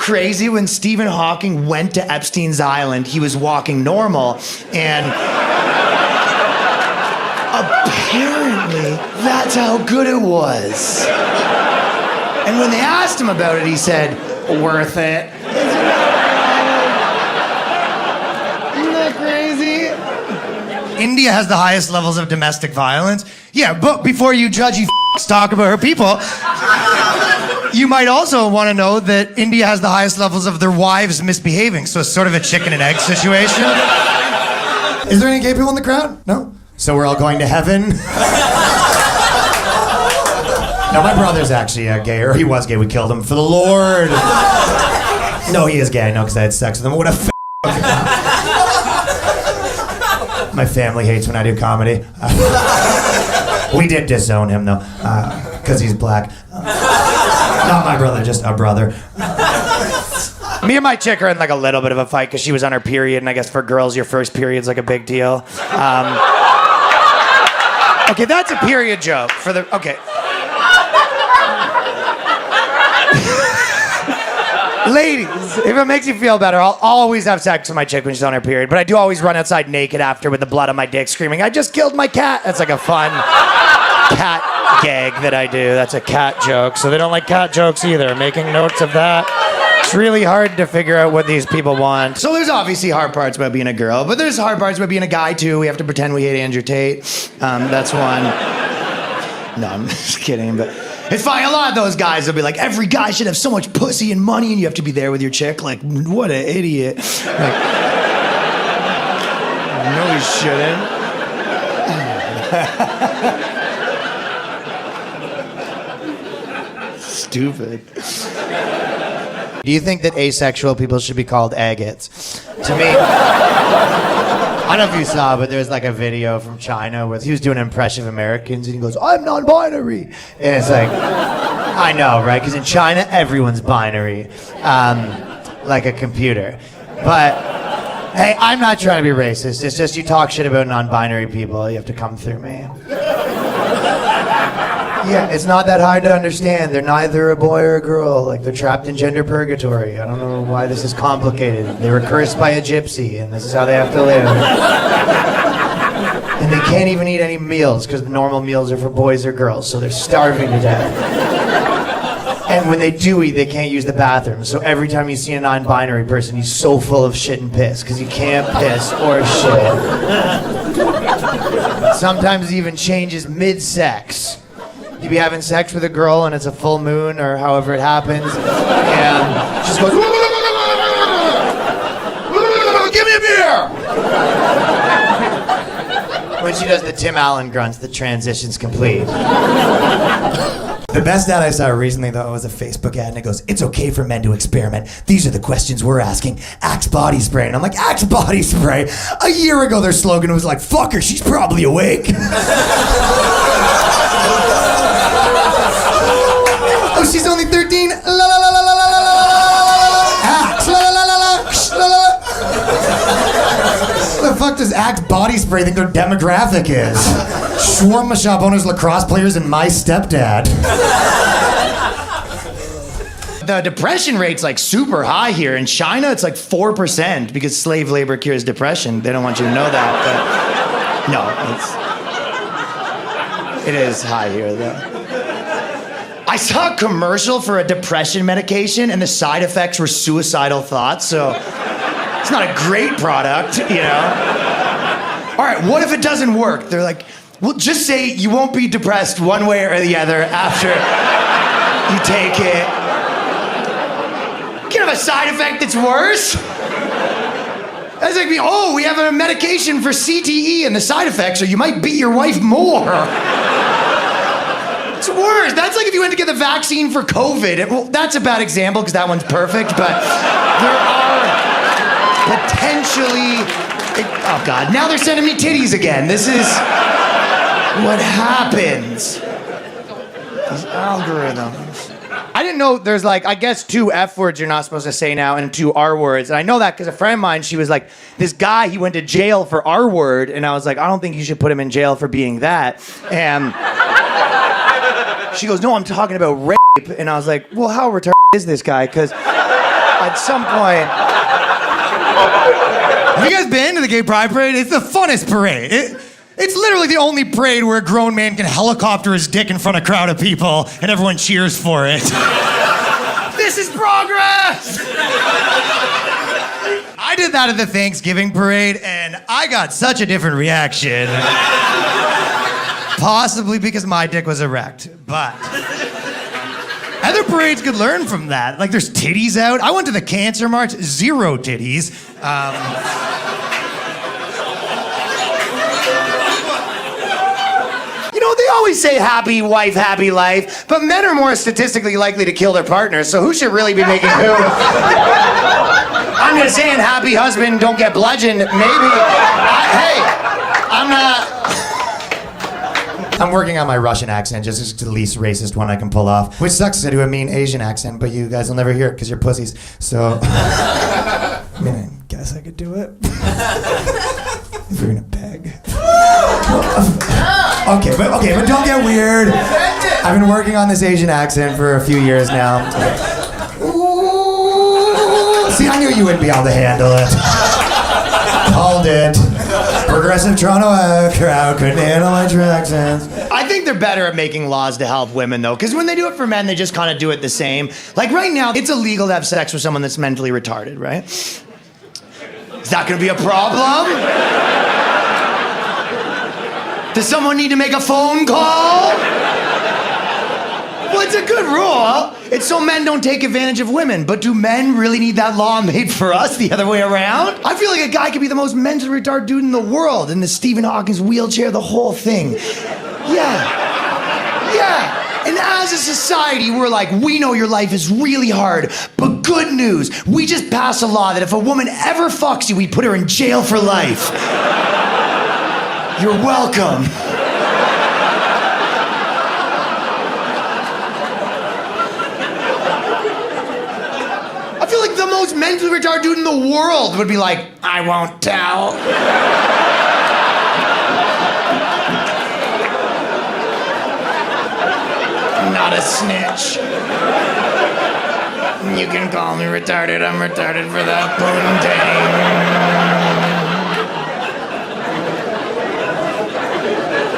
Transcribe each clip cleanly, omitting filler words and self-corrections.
crazy? When Stephen Hawking went to Epstein's Island, he was walking normal, and apparently that's how good it was. And when they asked him about it, he said, worth it. Isn't that crazy? India has the highest levels of domestic violence. Yeah, but before you judge, you talk about her people. You might also want to know that India has the highest levels of their wives misbehaving, so it's sort of a chicken and egg situation. Is there any gay people in the crowd? No? So we're all going to heaven? No, my brother's actually gay, or he was gay. We killed him for the Lord. No, he is gay, I know, because I had sex with him. What a My family hates when I do comedy. We did disown him, though, because he's black. Not my brother, just a brother. Me and my chick are in like a little bit of a fight because she was on her period, and I guess for girls, your first period's like a big deal. Okay, that's a period joke for the... Okay. Ladies, if it makes you feel better, I'll always have sex with my chick when she's on her period, but I do always run outside naked after with the blood on my dick screaming, I just killed my cat. That's like a fun cat gag that I do. That's a cat joke, so they don't like cat jokes either. Making notes of that. It's really hard to figure out what these people want. So there's obviously hard parts about being a girl, but there's hard parts about being a guy too. We have to pretend we hate Andrew Tate. That's one. No, I'm just kidding, but... It's fine. A lot of those guys will be like, every guy should have so much pussy and money, and you have to be there with your chick. Like, what an idiot. Like, no, he shouldn't. Stupid. Do you think that asexual people should be called agates? To me... I don't know if you saw, but there's like a video from China where he was doing an impression of Americans, and he goes, I'm non-binary. And it's like, I know, right? Because in China, everyone's binary, like a computer. But, hey, I'm not trying to be racist. It's just you talk shit about non-binary people, you have to come through me. Yeah, it's not that hard to understand. They're neither a boy or a girl. Like, they're trapped in gender purgatory. I don't know why this is complicated. They were cursed by a gypsy, and this is how they have to live. And they can't even eat any meals, because the normal meals are for boys or girls, so they're starving to death. And when they do eat, they can't use the bathroom. So every time you see a non-binary person, he's so full of shit and piss, because he can't piss or shit. Sometimes he even changes mid-sex. You be having sex with a girl and it's a full moon or however it happens, and she just goes, give me a beer! When she does the Tim Allen grunts, the transition's complete. The best ad I saw recently, though, was a Facebook ad, and it goes, it's okay for men to experiment. These are the questions we're asking. Axe body spray. And I'm like, Axe body spray? A year ago, their slogan was like, fuck her, she's probably awake. Oh, she's only 13. La la la la la la la la la. Axe. La la la la la. La la la. What the fuck does Axe body spray think their demographic is? Shawarma shop owners, lacrosse players, and my stepdad. The depression rate's like super high here. In China, it's like 4% because slave labor cures depression. They don't want you to know that, but no, it is high here though. I saw a commercial for a depression medication, and the side effects were suicidal thoughts, so it's not a great product, you know? All right, what if it doesn't work? They're like, well, just say you won't be depressed one way or the other after you take it. You can have a side effect that's worse. That's like, oh, we have a medication for CTE, and the side effects are you might beat your wife more. It's worse. That's like if you went to get the vaccine for COVID. Well, that's a bad example because that one's perfect, but there are potentially... oh, God. Now they're sending me titties again. This is what happens. These algorithms. I didn't know there's like, I guess 2 F words you're not supposed to say now and 2 R words. And I know that because a friend of mine, she was like, this guy, he went to jail for R word. And I was like, I don't think you should put him in jail for being that. And... she goes, no, I'm talking about rape. And I was like, well, how retarded is this guy? Because At some point. Have you guys been to the Gay Pride Parade? It's the funnest parade. It's literally the only parade where a grown man can helicopter his dick in front of a crowd of people and everyone cheers for it. This is progress! I did that at the Thanksgiving parade and I got such a different reaction. Possibly because my dick was erect, but other parades could learn from that. Like there's titties out. I went to the Cancer March, 0 titties. You know, they always say happy wife, happy life, but men are more statistically likely to kill their partners, so who should really be making who? I'm just saying happy husband, don't get bludgeoned. Maybe. I'm not. I'm working on my Russian accent, just the least racist one I can pull off. Which sucks because I do a mean Asian accent, but you guys will never hear it because you're pussies. So, I mean, I guess I could do it. If you're gonna beg. Okay, but don't get weird. I've been working on this Asian accent for a few years now. Ooh. See, I knew you wouldn't be able to handle it. Called it. Progressive Toronto crowd couldn't handle my true accents. I think they're better at making laws to help women, though, because when they do it for men, they just kind of do it the same. Like right now, it's illegal to have sex with someone that's mentally retarded, right? Is that going to be a problem? Does someone need to make a phone call? Well, it's a good rule. It's so men don't take advantage of women. But do men really need that law made for us the other way around? I feel like a guy could be the most mentally retarded dude in the world in the Stephen Hawking's wheelchair, the whole thing. Yeah. And as a society, we're like, we know your life is really hard, but good news, we just passed a law that if a woman ever fucks you, we put her in jail for life. You're welcome. I feel like the most mentally retarded dude in the world would be like, I won't tell. Not a snitch. You can call me retarded. I'm retarded for that poontang.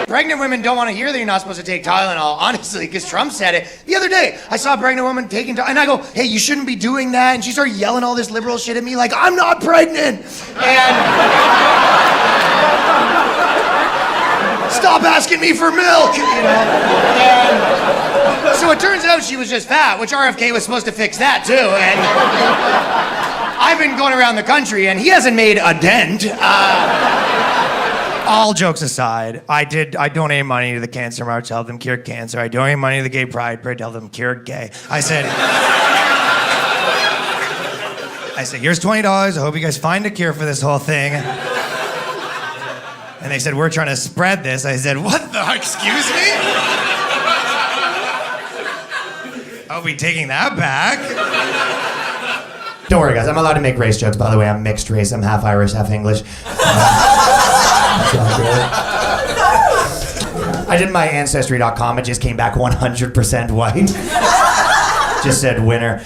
Pregnant women don't want to hear that you're not supposed to take Tylenol, honestly, because Trump said it. The other day, I saw a pregnant woman taking Tylenol, and I go, hey, you shouldn't be doing that. And she started yelling all this liberal shit at me like, I'm not pregnant. And stop asking me for milk, you know. And so it turns out she was just fat, which RFK was supposed to fix that too. And I've been going around the country, and he hasn't made a dent. All jokes aside, I donated money to the Cancer March to help them cure cancer. I donated money to the Gay Pride Parade to help them cure gay. I said, here's $20. I hope you guys find a cure for this whole thing. And they said, we're trying to spread this. I said, what the, excuse me? I'll be taking that back. Don't worry, guys. I'm allowed to make race jokes, by the way. I'm mixed race. I'm half Irish, half English. I did my Ancestry.com. It just came back 100% white. Just said winner.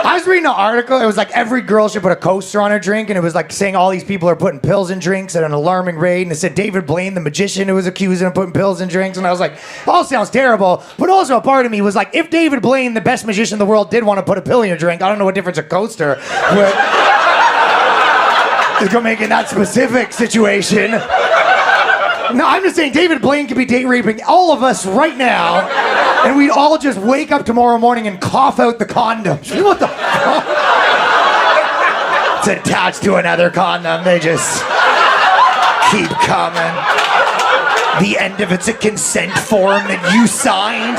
I was reading an article. It was like every girl should put a coaster on her drink, and it was like saying all these people are putting pills in drinks at an alarming rate. And it said David Blaine, the magician, who was accused of putting pills in drinks. And I was like, all sounds terrible. But also a part of me was like, if David Blaine, the best magician in the world, did want to put a pill in your drink, I don't know what difference a coaster would. Is gonna make in that specific situation. No, I'm just saying David Blaine could be date raping all of us right now, and we'd all just wake up tomorrow morning and cough out the condoms. What the fuck? It's attached to another condom. They just keep coming. The end of it's a consent form that you signed.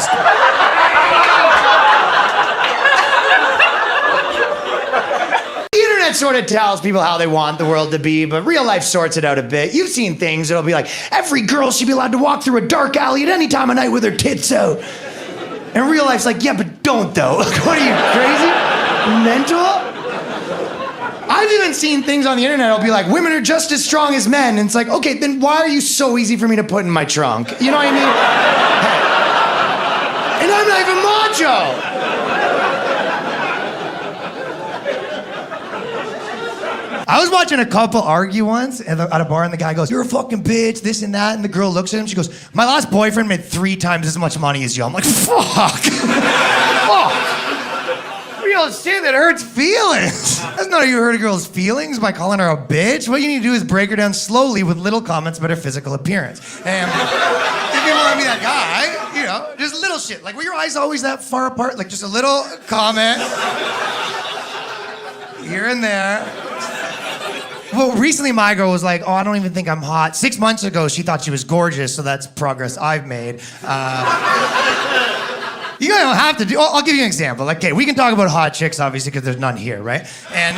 Sort of tells people how they want the world to be, but real life sorts it out a bit. You've seen things that'll be like, every girl should be allowed to walk through a dark alley at any time of night with her tits out. And real life's like, yeah, but don't though. Like, what are you, crazy? Mental? I've even seen things on the internet that'll be like, women are just as strong as men. And it's like, okay, then why are you so easy for me to put in my trunk? You know what I mean? And I macho. I was watching a couple argue once at a bar, and the guy goes, "You're a fucking bitch, this and that." And the girl looks at him, she goes, "My last boyfriend made 3 times as much money as you." I'm like, fuck. Fuck. You don't say that hurts feelings. That's not how you hurt a girl's feelings, by calling her a bitch. What you need to do is break her down slowly with little comments about her physical appearance. And if you want to be that guy, you know, just little shit. Like, were your eyes always that far apart? Like, just a little comment here and there. Well, recently my girl was like, "Oh, I don't even think I'm hot." 6 months ago, she thought she was gorgeous, so that's progress I've made. You don't have to do. I'll give you an example. Like, okay, we can talk about hot chicks, obviously, because there's none here, right? And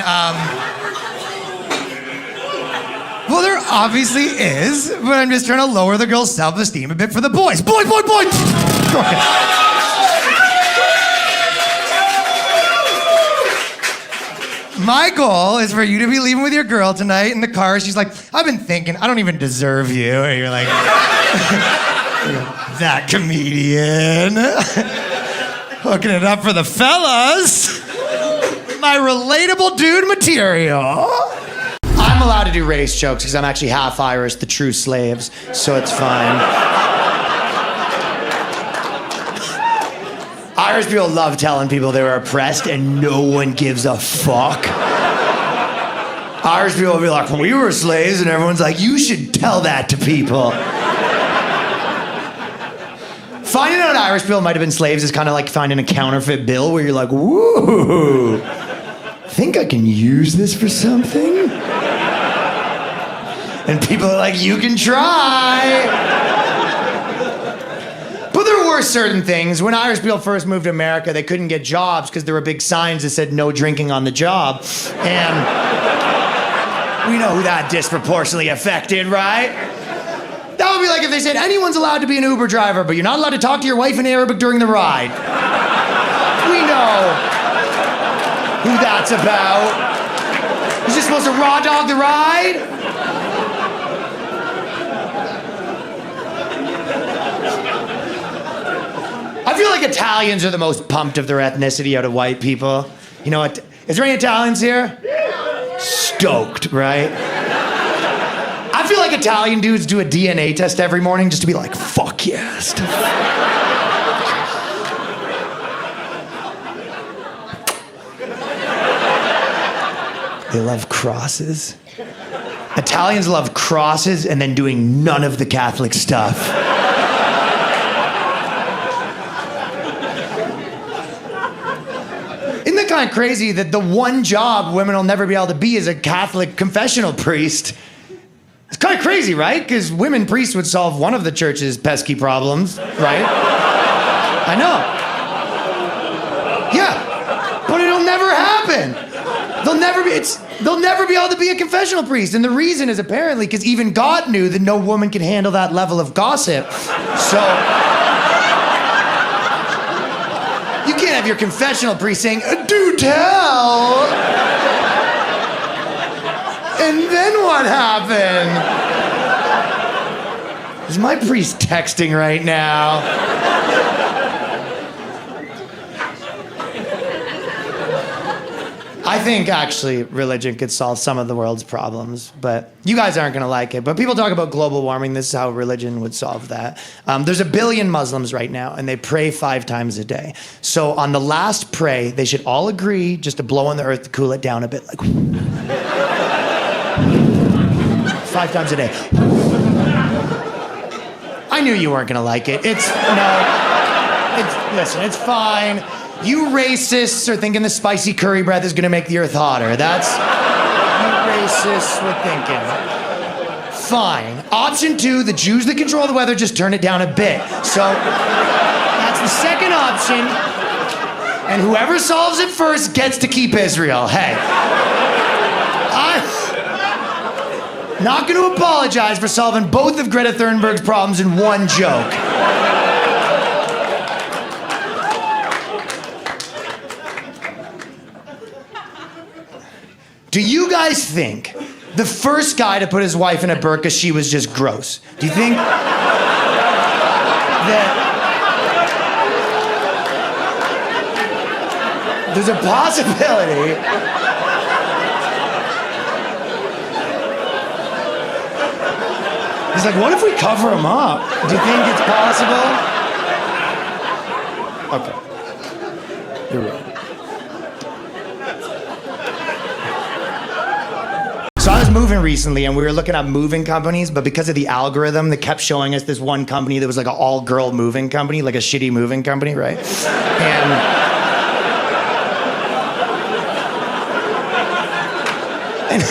well, there obviously is, but I'm just trying to lower the girl's self-esteem a bit for the boys. Boy. Okay. My goal is for you to be leaving with your girl tonight in the car. She's like, "I've been thinking, I don't even deserve you." And you're like, "That comedian." Hooking it up for the fellas. My relatable dude material. I'm allowed to do race jokes because I'm actually half Irish, the true slaves, so it's fine. Irish people love telling people they were oppressed and no one gives a fuck. Irish people will be like, "We were slaves," and everyone's like, "You should tell that to people." Finding out Irish people might have been slaves is kind of like finding a counterfeit bill where you're like, "Woo, think I can use this for something?" And people are like, "You can try." But there were certain things. When Irish people first moved to America, they couldn't get jobs because there were big signs that said "No drinking on the job." And we know who that disproportionately affected, right? That would be like if they said anyone's allowed to be an Uber driver, but you're not allowed to talk to your wife in Arabic during the ride. We know who that's about. You're just supposed to raw dog the ride? I feel like Italians are the most pumped of their ethnicity out of white people. You know what? Is there any Italians here? Stoked, right? I feel like Italian dudes do a DNA test every morning just to be like, "Fuck yes." They love crosses. Italians love crosses and then doing none of the Catholic stuff. Isn't that kind of crazy that the one job women will never be able to be is a Catholic confessional priest? It's kind of crazy, right? Because women priests would solve one of the church's pesky problems, right? I know. Yeah, but it'll never happen. They'll never be able to be a confessional priest. And the reason is apparently because even God knew that no woman can handle that level of gossip. So you can't have your confessional priest saying, "Do tell." And then what happened? Is my priest texting right now? I think actually religion could solve some of the world's problems, but you guys aren't gonna like it. But people talk about global warming. This is how religion would solve that. There's 1 billion Muslims right now, and they pray 5 times a day. So on the last pray, they should all agree just to blow on the earth to cool it down a bit, like 5 times a day. I knew you weren't gonna like it. Listen, it's fine. You racists are thinking the spicy curry breath is gonna make the earth hotter. That's you racists were thinking. Fine. Option 2, the Jews that control the weather just turn it down a bit. So that's the second option. And whoever solves it first gets to keep Israel. Hey. I'm not going to apologize for solving both of Greta Thunberg's problems in one joke. Do you guys think the first guy to put his wife in a burqa, she was just gross? Do you think that... There's a possibility. He's like, what if we cover him up? Do you think it's possible? Okay. You're right. So I was moving recently and we were looking at moving companies, but because of the algorithm, they kept showing us this one company that was like an all-girl moving company, like a shitty moving company, right? And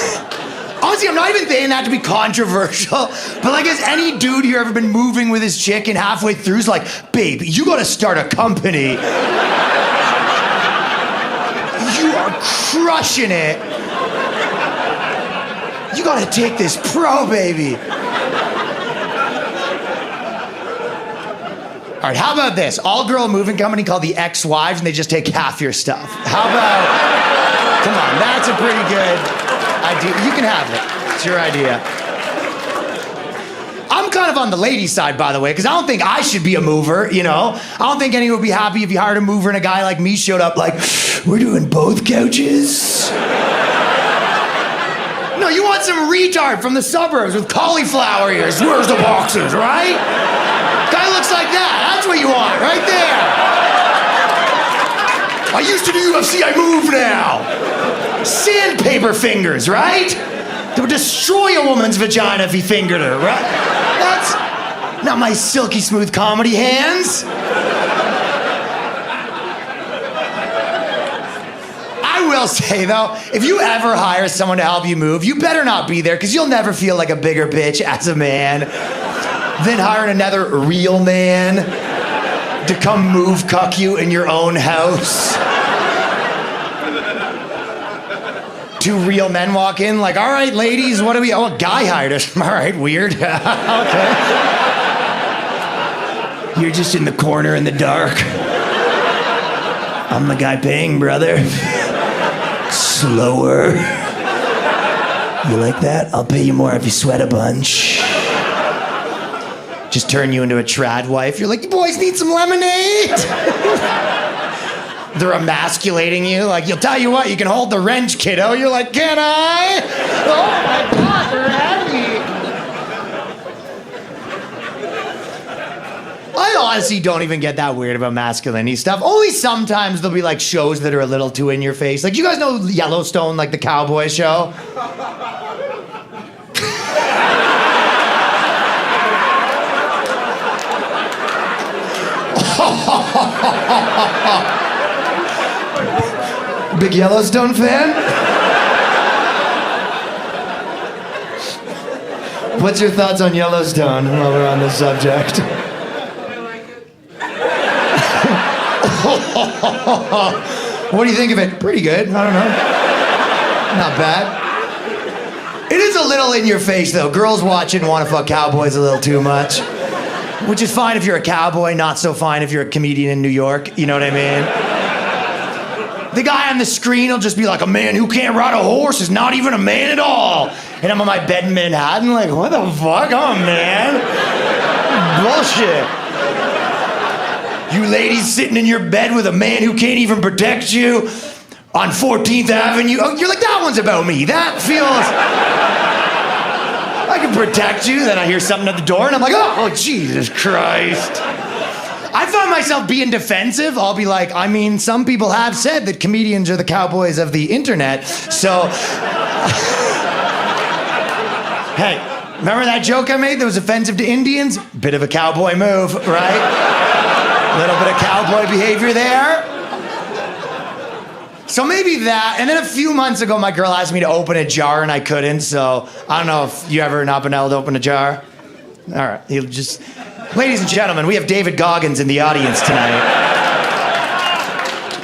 honestly, I'm not even saying that to be controversial, but like, has any dude here ever been moving with his chick and halfway through is like, babe, you gotta start a company. You are crushing it. You gotta take this pro, baby. All right, how about this? All-girl moving company called the Ex-Wives, and they just take half your stuff. How about, come on, that's a pretty good idea. You can have it. It's your idea. I'm kind of on the lady side, by the way, because I don't think I should be a mover, you know? I don't think anyone would be happy if you hired a mover and a guy like me showed up like, we're doing both couches? No, you want some retard from the suburbs with cauliflower ears. Where's the boxes, right? Guy looks like that. That's what you want, right there. I used to do UFC, I move now. Sandpaper fingers, right? That would destroy a woman's vagina if he fingered her, right? That's not my silky smooth comedy hands. I will say though, if you ever hire someone to help you move, you better not be there because you'll never feel like a bigger bitch as a man than hiring another real man to come move cuck you in your own house. Two real men walk in like, all right, ladies, what do we... Oh, a guy hired us. All right, weird. Okay. You're just in the corner in the dark. I'm the guy paying, brother. Slower. You like that? I'll pay you more if you sweat a bunch. Just turn you into a trad wife. You're like, you boys need some lemonade? They're emasculating you. Like, you'll tell you what, you can hold the wrench, kiddo. You're like, can I? Oh my God, they're heavy. I honestly don't even get that weird about masculinity stuff. Only sometimes there'll be like shows that are a little too in your face. Like, you guys know Yellowstone, like the cowboy show? Big Yellowstone fan? What's your thoughts on Yellowstone while we're on this subject? I like it. What do you think of it? Pretty good. I don't know. Not bad. It is a little in your face though. Girls watching want to fuck cowboys a little too much. Which is fine if you're a cowboy, not so fine if you're a comedian in New York. You know what I mean? The guy on the screen will just be like, a man who can't ride a horse is not even a man at all. And I'm on my bed in Manhattan like, what the fuck? I'm a man. Bullshit. You ladies sitting in your bed with a man who can't even protect you on 14th Avenue. Oh, you're like, that one's about me. That feels... I can protect you. Then I hear something at the door and I'm like, oh, Jesus Christ. I find myself being defensive. I'll be like, I mean, some people have said that comedians are the cowboys of the internet. So, hey, remember that joke I made that was offensive to Indians? Bit of a cowboy move, right? A little bit of cowboy behavior there. So maybe that, and then a few months ago, my girl asked me to open a jar and I couldn't, so I don't know if you ever not been able to open a jar. All right, he'll just... Ladies and gentlemen, we have David Goggins in the audience tonight.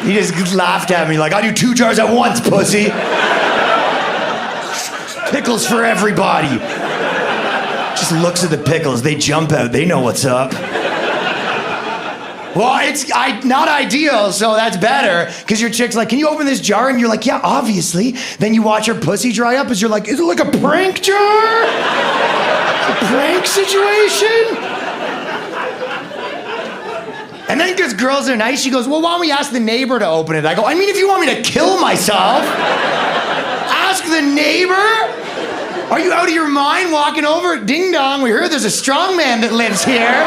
He just laughed at me like, I do 2 jars at once, pussy. Pickles for everybody. Just looks at the pickles, they jump out, they know what's up. Well, it's not ideal, so that's better, because your chick's like, can you open this jar? And you're like, yeah, obviously. Then you watch her pussy dry up as you're like, is it like a prank jar? A prank situation? And then because girls are nice, she goes, well, why don't we ask the neighbor to open it? I go, I mean, if you want me to kill myself, ask the neighbor? Are you out of your mind walking over? Ding dong, we heard there's a strong man that lives here.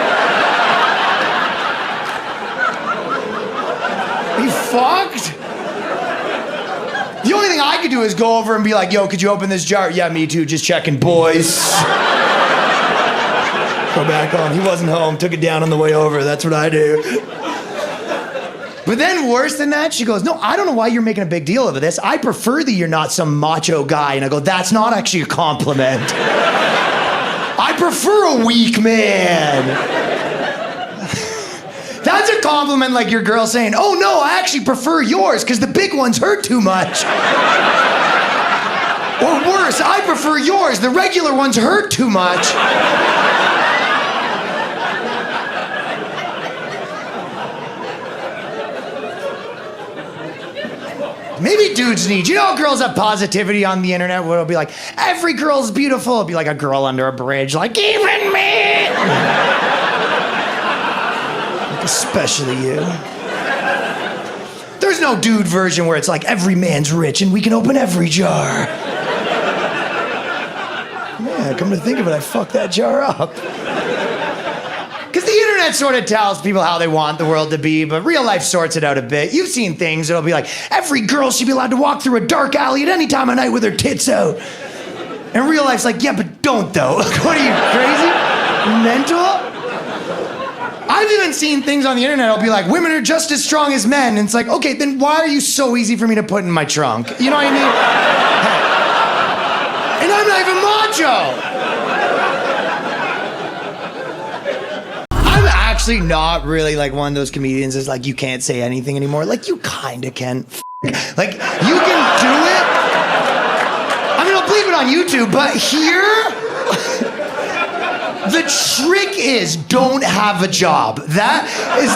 Are you fucked? The only thing I could do is go over and be like, yo, could you open this jar? Yeah, me too, just checking, boys. Go back on. He wasn't home, took it down on the way over. That's what I do. But then worse than that, she goes, no, I don't know why you're making a big deal of this. I prefer that you're not some macho guy. And I go, that's not actually a compliment. I prefer a weak man. That's a compliment, like your girl saying, oh no, I actually prefer yours because the big ones hurt too much. Or worse, I prefer yours. The regular ones hurt too much. Maybe dudes need, you know how girls have positivity on the internet where it'll be like, every girl's beautiful. It'll be like a girl under a bridge, like, even me. Like, especially you. There's no dude version where it's like, every man's rich and we can open every jar. Man, come to think of it, I fucked that jar up. Because the internet sort of tells people how they want the world to be, but real life sorts it out a bit. You've seen things that'll be like, every girl should be allowed to walk through a dark alley at any time of night with her tits out. And real life's like, yeah, but don't though. What are you, crazy? Mental? I've even seen things on the internet that'll be like, women are just as strong as men. And it's like, okay, then why are you so easy for me to put in my trunk? You know what I mean? Hey. And I'm not even macho. Actually not really like one of those comedians is like you can't say anything anymore. Like you kinda can. Like you can do it. I mean, I'll believe it on YouTube, but here the trick is don't have a job. That is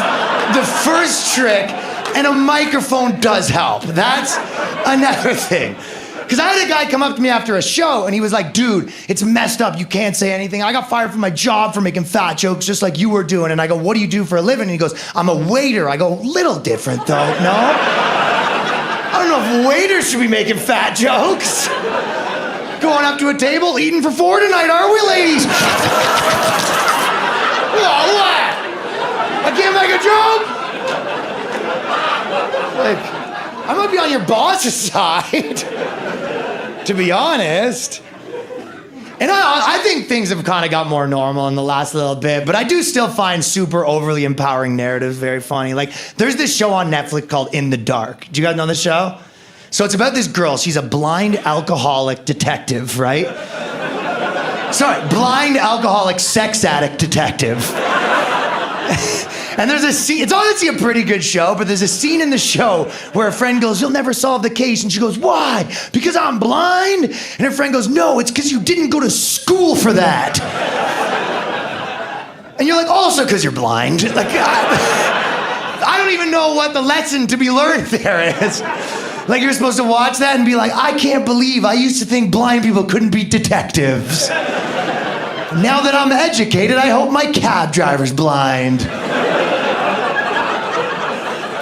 the first trick, and a microphone does help. That's another thing. Because I had a guy come up to me after a show and he was like, dude, it's messed up. You can't say anything. I got fired from my job for making fat jokes just like you were doing. And I go, what do you do for a living? And he goes, I'm a waiter. I go, little different though, no? I don't know if waiters should be making fat jokes. Going up to a table, eating for 4 tonight, are we, ladies? What? I can't make a joke? Like, I might be on your boss's side, to be honest. And I think things have kind of got more normal in the last little bit, but I do still find super overly empowering narratives very funny. Like, there's this show on Netflix called In the Dark. Do you guys know this show? So it's about this girl. She's a blind alcoholic detective, right? Sorry, blind alcoholic sex addict detective. And there's a scene, it's honestly a pretty good show, but there's a scene in the show where a friend goes, you'll never solve the case. And she goes, why? Because I'm blind? And her friend goes, no, it's because you didn't go to school for that. And you're like, also because you're blind. Like, I don't even know what the lesson to be learned there is. Like, you're supposed to watch that and be like, I can't believe I used to think blind people couldn't be detectives. Now that I'm educated, I hope my cab driver's blind.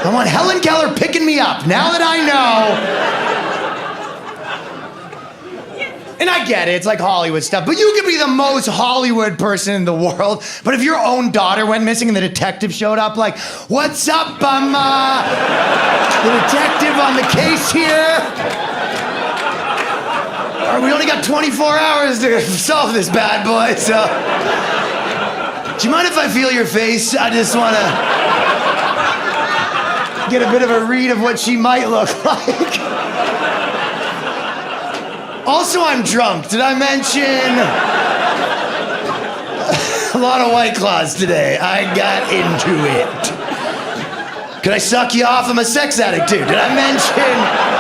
I want Helen Keller picking me up now that I know. And I get it, it's like Hollywood stuff, but you could be the most Hollywood person in the world, but if your own daughter went missing and the detective showed up like, what's up, I'm the detective on the case here. All right, we only got 24 hours to solve this bad boy, so. Do you mind if I feel your face? I just wanna get a bit of a read of what she might look like. Also, I'm drunk. Did I mention a lot of White Claws today? I got into it. Could I suck you off? I'm a sex addict too. Did I mention?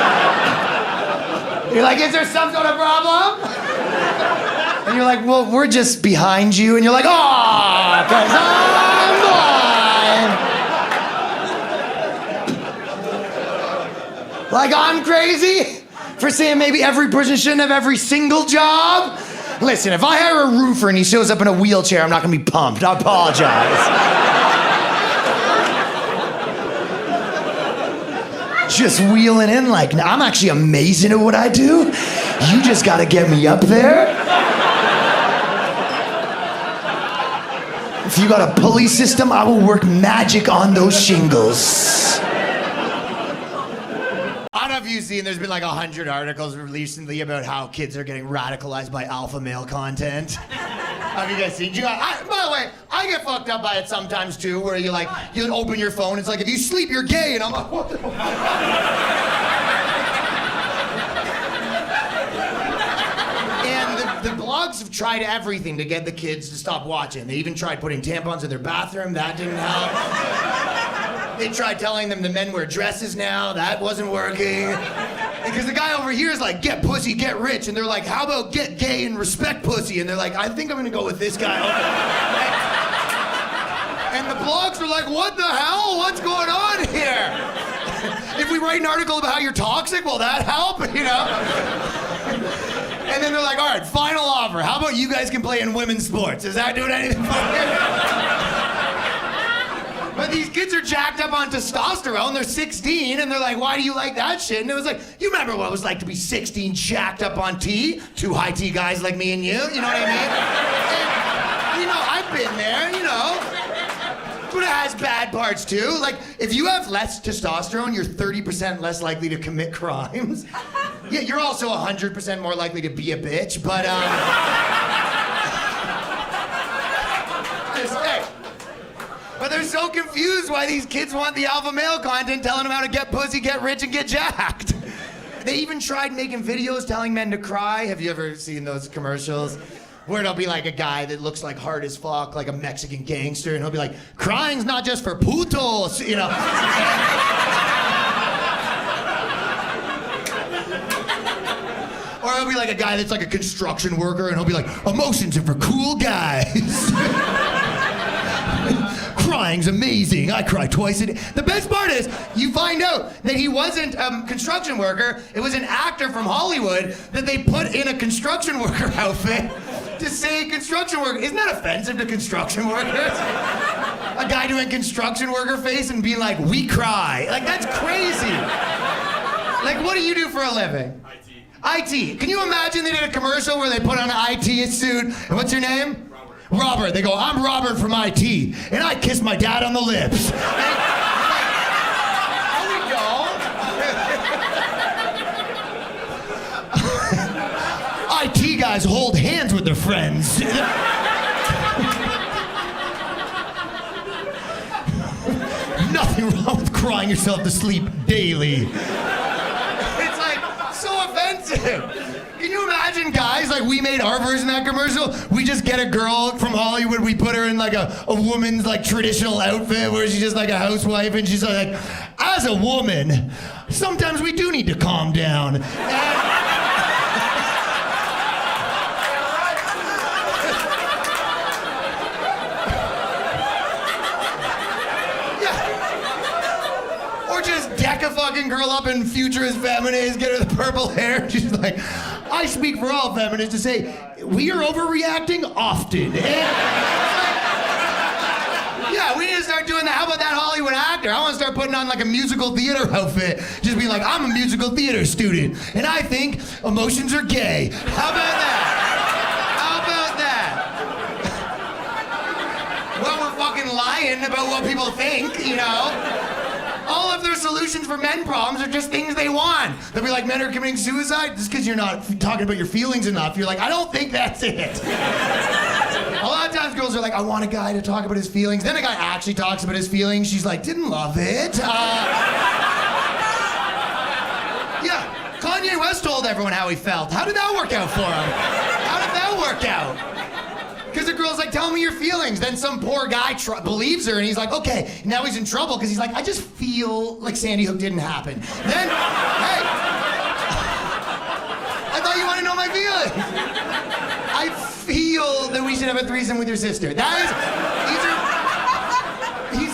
You're like, is there some sort of problem? And you're like, well, we're just behind you. And you're like, oh, because I'm blind. Like I'm crazy for saying maybe every person shouldn't have every single job? Listen, if I hire a roofer and he shows up in a wheelchair, I'm not gonna be pumped. I apologize. just wheeling in like, I'm actually amazing at what I do. You just gotta get me up there. If you got a pulley system, I will work magic on those shingles. I don't know if you've seen, there's been like 100 articles recently about how kids are getting radicalized by alpha male content. Have you guys seen? By the way, I get fucked up by it sometimes too, where you open your phone, it's like, if you sleep, you're gay, and I'm like, what the And the blogs have tried everything to get the kids to stop watching. They even tried putting tampons in their bathroom, that didn't help. They tried telling them the men wear dresses now, that wasn't working. Because the guy over here is like, get pussy, get rich. And they're like, how about get gay and respect pussy? And they're like, I think I'm gonna go with this guy. And the blogs are like, what the hell? What's going on here? If we write an article about how you're toxic, will that help? You know? And then they're like, all right, final offer. How about you guys can play in women's sports? Is that doing anything for you? But these kids are jacked up on testosterone. They're 16, and they're like, why do you like that shit? And it was like, you remember what it was like to be 16 jacked up on tea? Two high tea guys like me and you know what I mean? And, you know, I've been there, you know. But it has bad parts too. Like, if you have less testosterone, you're 30% less likely to commit crimes. Yeah, you're also 100% more likely to be a bitch, but, But they're so confused why these kids want the alpha male content telling them how to get pussy, get rich, and get jacked. They even tried making videos telling men to cry. Have you ever seen those commercials? Where it'll be like a guy that looks like hard as fuck, like a Mexican gangster, and he'll be like, crying's not just for putos, you know. Or it'll be like a guy that's like a construction worker, and he'll be like, emotions are for cool guys. Crying's amazing. I cry twice a day. The best part is, you find out that he wasn't a construction worker. It was an actor from Hollywood that they put in a construction worker outfit to say construction worker. Isn't that offensive to construction workers? A guy doing construction worker face and being like, we cry. Like, that's crazy. Like, what do you do for a living? IT. Can you imagine they did a commercial where they put on an IT suit? And what's your name? Robert. They go, I'm Robert from IT, and I kiss my dad on the lips. No, we don't. IT guys hold hands with their friends. Nothing wrong with crying yourself to sleep daily. It's like, so offensive. Can you imagine, guys, like we made our version of that commercial? We just get a girl from Hollywood, we put her in like a woman's like traditional outfit where she's just like a housewife, and she's like, as a woman, sometimes we do need to calm down. Or just deck a fucking girl up in futurist feminists, get her the purple hair. She's like, I speak for all feminists to say, we are overreacting often. Yeah, we need to start doing that. How about that Hollywood actor? I want to start putting on like a musical theater outfit. Just being like, I'm a musical theater student, and I think emotions are gay. How about that? Well, we're fucking lying about what people think, you know? All of their solutions for men problems are just things they want. They'll be like, men are committing suicide just because you're not talking about your feelings enough. You're like, I don't think that's it. A lot of times girls are like, I want a guy to talk about his feelings. Then a guy actually talks about his feelings. She's like, didn't love it. Yeah, Kanye West told everyone how he felt. How did that work out for him? How did that work out? Because the girl's like, tell me your feelings. Then some poor guy believes her, and he's like, okay, now he's in trouble because he's like, I just feel like Sandy Hook didn't happen. Then, hey, I thought you want to know my feelings. I feel that we should have a threesome with your sister. These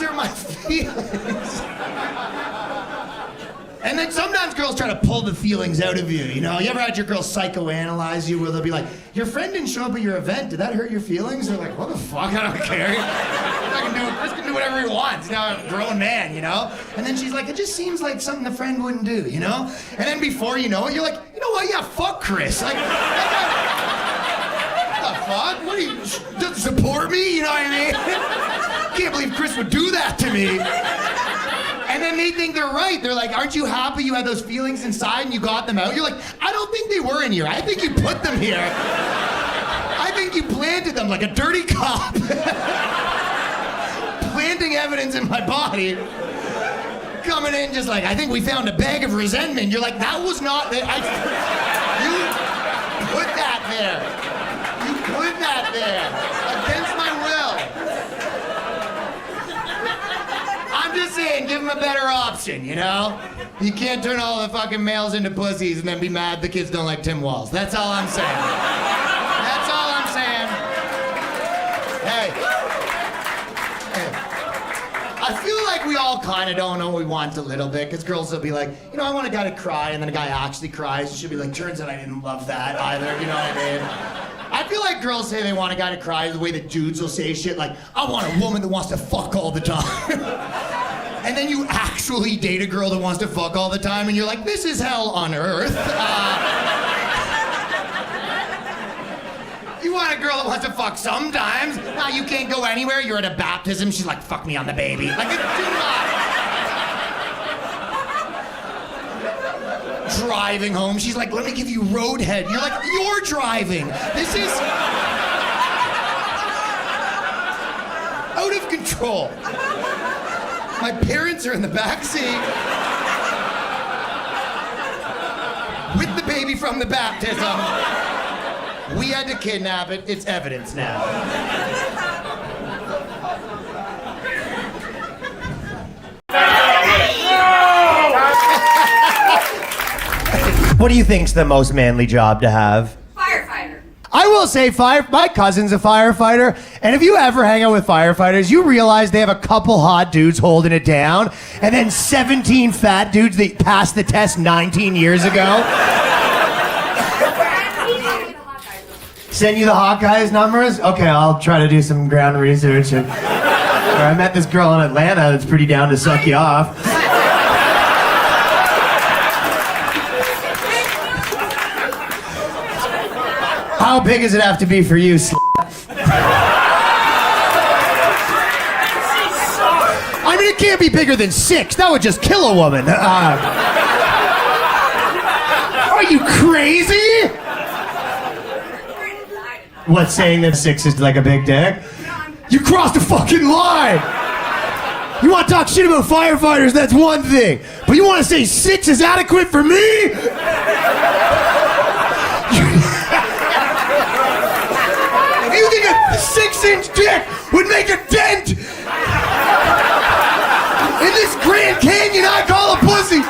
are my feelings. And then sometimes girls try to pull the feelings out of you, you know? You ever had your girl psychoanalyze you where they'll be like, your friend didn't show up at your event, did that hurt your feelings? They're like, what the fuck, I don't care. Chris can do whatever he wants. He's now a grown man, you know? And then she's like, it just seems like something a friend wouldn't do, you know? And then before you know it, you're like, you know what? Yeah, fuck Chris. Like, what the fuck? What do you, doesn't support me? You know what I mean? Can't believe Chris would do that to me. And then they think they're right. They're like, aren't you happy you had those feelings inside and you got them out? You're like, I don't think they were in here. I think you put them here. I think you planted them like a dirty cop. Planting evidence in my body. Coming in just like, I think we found a bag of resentment. You're like, that was not, you put that there. You put that there. Against my will. I'm just saying, give them a better option, you know? You can't turn all the fucking males into pussies and then be mad the kids don't like Tim Walz. That's all I'm saying. That's all I'm saying. Hey. I feel like we all kind of don't know what we want a little bit, because girls will be like, you know, I want a guy to cry, and then a guy actually cries. She'll be like, turns out I didn't love that either, you know what I mean? I feel like girls say they want a guy to cry the way that dudes will say shit like, I want a woman that wants to fuck all the time. And then you actually date a girl that wants to fuck all the time, and you're like, this is hell on earth. You want a girl that wants to fuck sometimes. Now you can't go anywhere. You're at a baptism. She's like, fuck me on the baby. Like, it's too much. Driving home. She's like, let me give you roadhead. You're like, you're driving. This is out of control. My parents are in the back seat with the baby from the baptism. We had to kidnap it. It's evidence now. What do you think's the most manly job to have? Firefighter. I will say my cousin's a firefighter, and if you ever hang out with firefighters, you realize they have a couple hot dudes holding it down, and then 17 fat dudes that passed the test 19 years ago. Send you the hot guys numbers? Okay, I'll try to do some ground research. I met this girl in Atlanta that's pretty down to suck you off. How big does it have to be for you, I mean, it can't be bigger than 6. That would just kill a woman. Are you crazy? What, saying that 6 is like a big dick? You crossed the fucking line! You want to talk shit about firefighters, that's one thing. But you want to say 6 is adequate for me? If you think a 6-inch dick would make a dent in this Grand Canyon I call a pussy.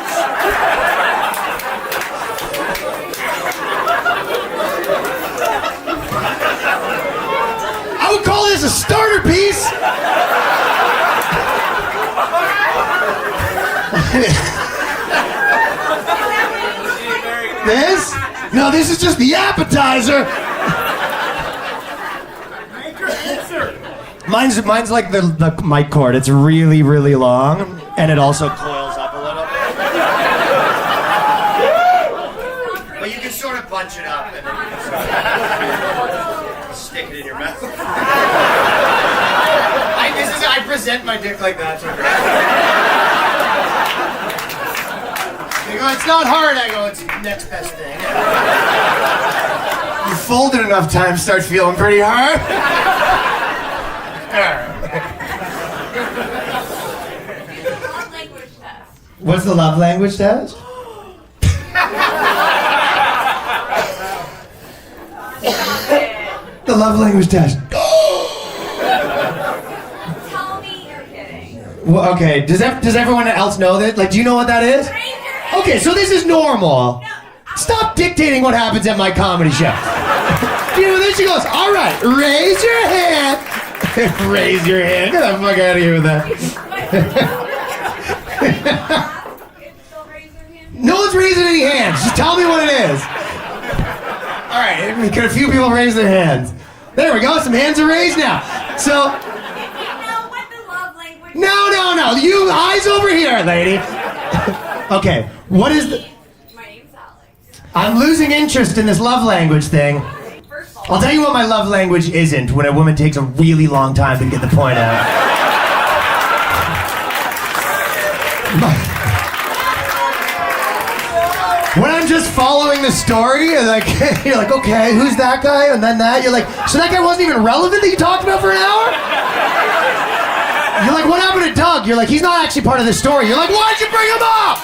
I would call this a starter piece. This? No, this is just the appetizer. Mine's like the mic cord. It's really, really long, and it also coils up a little bit. But you can sort of bunch it up and then you can sort of stick it in your mouth. I present my dick like that. They go, it's not hard. I go, it's the next best thing. You fold it enough times, starts feeling pretty hard. Love language test. What's the love language test? The love language test. Tell me you're kidding. Well, okay, does everyone else know that? Like, do you know what that is? Raise your hand. Okay, so this is normal. Stop dictating what happens at my comedy show. You know, then she goes, all right, raise your hand. Raise your hand. Get the fuck out of here with that. Still raise your hand. No one's raising any hands. Just tell me what it is. All right, can a few people raise their hands? There we go. Some hands are raised now. So, You know what No. You eyes over here, lady. Okay, what is the... My name's Alex. I'm losing interest in this love language thing. First of all, I'll tell you what my love language isn't when a woman takes a really long time to get the point out. When I'm just following the story, and like you're like, okay, who's that guy? And then that, you're like, so that guy wasn't even relevant that you talked about for an hour? You're like, what happened to Doug? You're like, he's not actually part of the story. You're like, why'd you bring him up?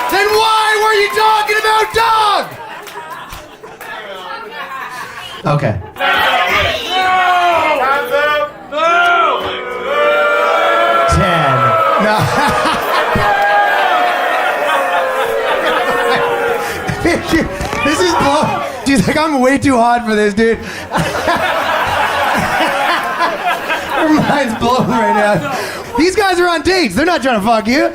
Then why were you talking about Doug? Okay. No. This is blow. She's like, I'm way too hot for this, dude. Her mind's blown right now. These guys are on dates. They're not trying to fuck you.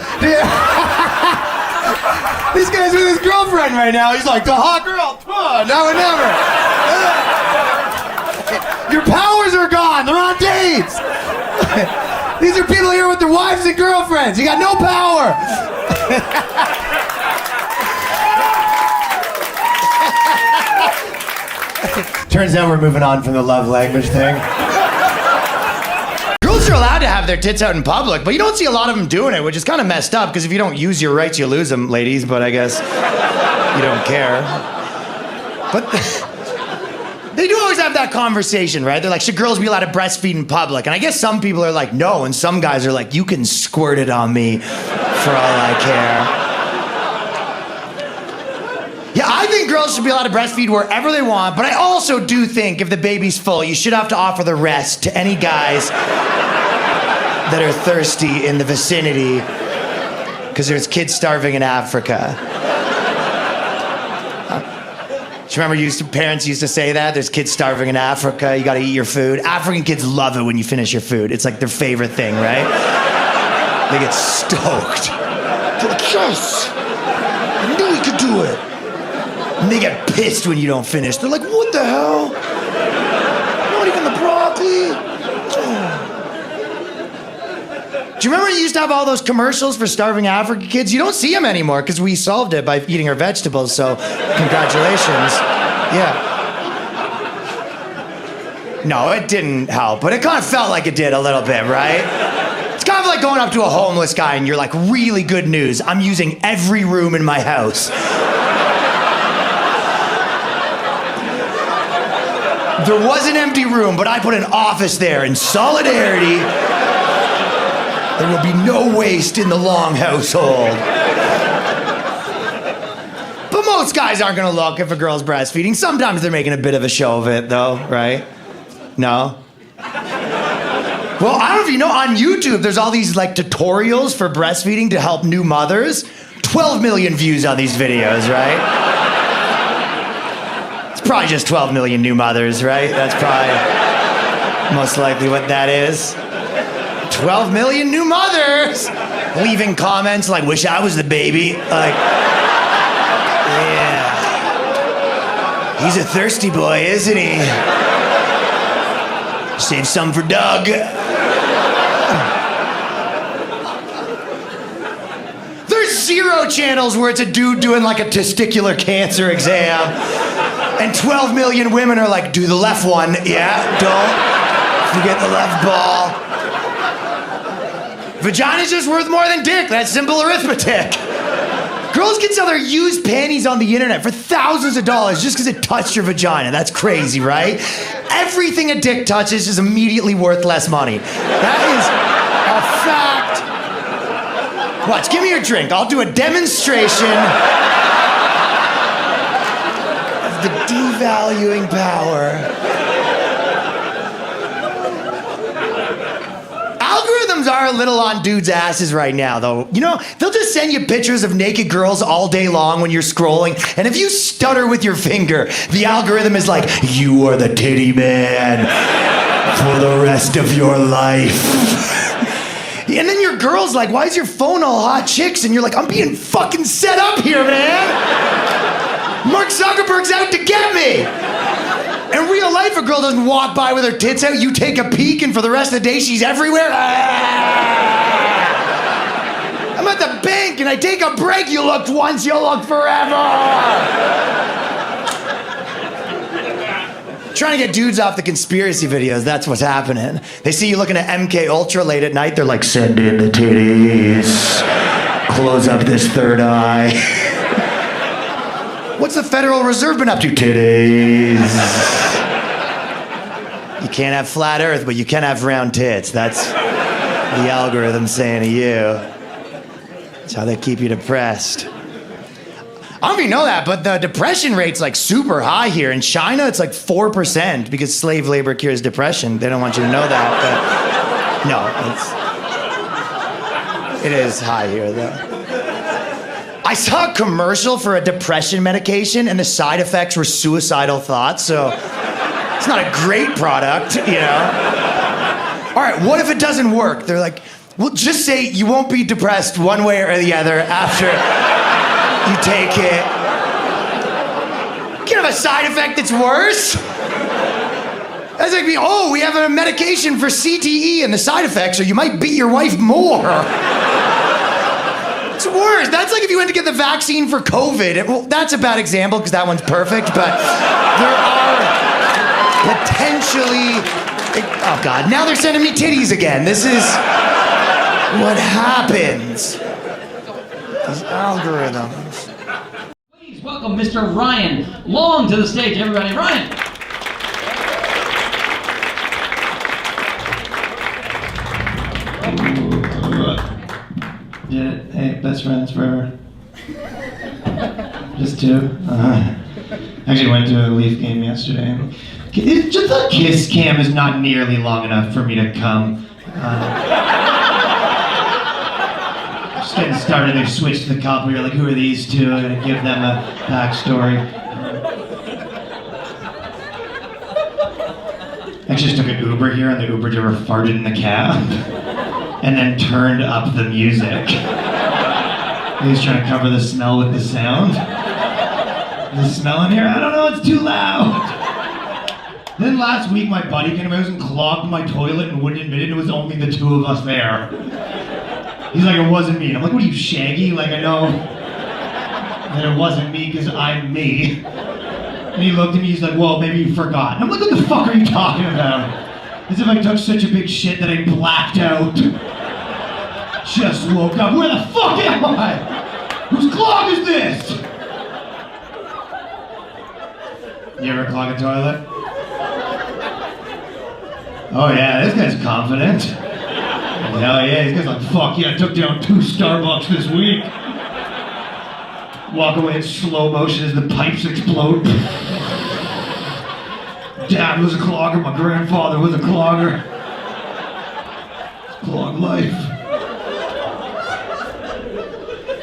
This guy's with his girlfriend right now. He's like, the hot girl. Now or never. Your powers are gone. They're on dates. These are people here with their wives and girlfriends. You got no power. Turns out we're moving on from the love language thing. Girls are allowed to have their tits out in public, but you don't see a lot of them doing it, which is kind of messed up, because if you don't use your rights, you lose them, ladies, but I guess you don't care. But they do always have that conversation, right? They're like, should girls be allowed to breastfeed in public? And I guess some people are like, no, and some guys are like, you can squirt it on me for all I care. Yeah, I think girls should be allowed to breastfeed wherever they want, but I also do think if the baby's full, you should have to offer the rest to any guys that are thirsty in the vicinity, because there's kids starving in Africa. Do you remember parents used to say that? There's kids starving in Africa, you gotta eat your food. African kids love it when you finish your food. It's like their favorite thing, right? They get stoked. They're like, yes! I knew we could do it. And they get pissed when you don't finish. They're like, what the hell? Not even the broccoli? Oh. Do you remember you used to have all those commercials for starving African kids? You don't see them anymore because we solved it by eating our vegetables, so congratulations. Yeah. No, it didn't help, but it kind of felt like it did a little bit, right? It's kind of like going up to a homeless guy and you're like, really good news. I'm using every room in my house. There was an empty room, but I put an office there in solidarity. There will be no waste in the Long household. But most guys aren't gonna look if a girl's breastfeeding. Sometimes they're making a bit of a show of it, though, right? No? Well, I don't know if you know, on YouTube, there's all these like tutorials for breastfeeding to help new mothers. 12 million views on these videos, right? Probably just 12 million new mothers, right? That's probably most likely what that is. 12 million new mothers leaving comments like, wish I was the baby. Like, yeah. He's a thirsty boy, isn't he? Save some for Doug. There's 0 channels where it's a dude doing like a testicular cancer exam. And 12 million women are like, do the left one. Yeah, don't forget the left ball. Vagina's just worth more than dick. That's simple arithmetic. Girls can sell their used panties on the internet for thousands of dollars just because it touched your vagina. That's crazy, right? Everything a dick touches is immediately worth less money. That is a fact. Watch, give me your drink. I'll do a demonstration the devaluing power. Algorithms are a little on dudes' asses right now, though. You know, they'll just send you pictures of naked girls all day long when you're scrolling, and if you stutter with your finger, the algorithm is like, you are the titty man for the rest of your life. And then your girl's like, why is your phone all hot chicks? And you're like, I'm being fucking set up here, man. Mark Zuckerberg's out to get me! In real life, a girl doesn't walk by with her tits out, you take a peek, and for the rest of the day, she's everywhere. pink and I take a break, you looked once, you'll look forever. Trying to get dudes off the conspiracy videos, that's what's happening. They see you looking at MK Ultra late at night, they're like, send in the titties. Close up this third eye. What's the Federal Reserve been up to? Titties. You can't have flat earth, but you can have round tits. That's the algorithm saying to you. That's how they keep you depressed. I don't know if you know that, but the depression rate's like super high here. In China, it's like 4% because slave labor cures depression. They don't want you to know that, but no, it is high here though. I saw a commercial for a depression medication and the side effects were suicidal thoughts, so it's not a great product, you know? All right, what if it doesn't work? They're like, well, just say you won't be depressed one way or the other after you take it. You can't have a side effect that's worse. That's like, oh, we have a medication for CTE and the side effects are you might beat your wife more. It's worse. That's like if you went to get the vaccine for COVID. Well, that's a bad example because that one's perfect, but there are potentially... Oh, God. Now they're sending me titties again. This is what happens. These algorithms. Please welcome Mr. Ryan Long to the stage, everybody. Ryan! Did it. Hey, best friends forever. Just two. Actually went to a Leaf game yesterday. It's just the kiss cam is not nearly long enough for me to come. Just getting started, they switched to the cop. We were like, who are these two? I'm gonna give them a backstory. I just took an Uber here, and the Uber driver farted in the cab, and then turned up the music. He was trying to cover the smell with the sound. The smell in here? I don't know, it's too loud. Then last week, my buddy came out and clogged my toilet and wouldn't admit it. It was only the two of us there. He's like, it wasn't me. And I'm like, what are you, Shaggy? Like, I know that it wasn't me because I'm me. And he looked at me, he's like, well, maybe you forgot. And I'm like, what the fuck are you talking about? As if I took such a big shit that I blacked out. Just woke up. Where the fuck am I? Whose clog is this? You ever clog a toilet? Oh yeah, this guy's confident. Hell yeah, this guy's like, fuck yeah, I took down 2 Starbucks this week. Walk away in slow motion as the pipes explode. Dad was a clogger, my grandfather was a clogger. Clog life.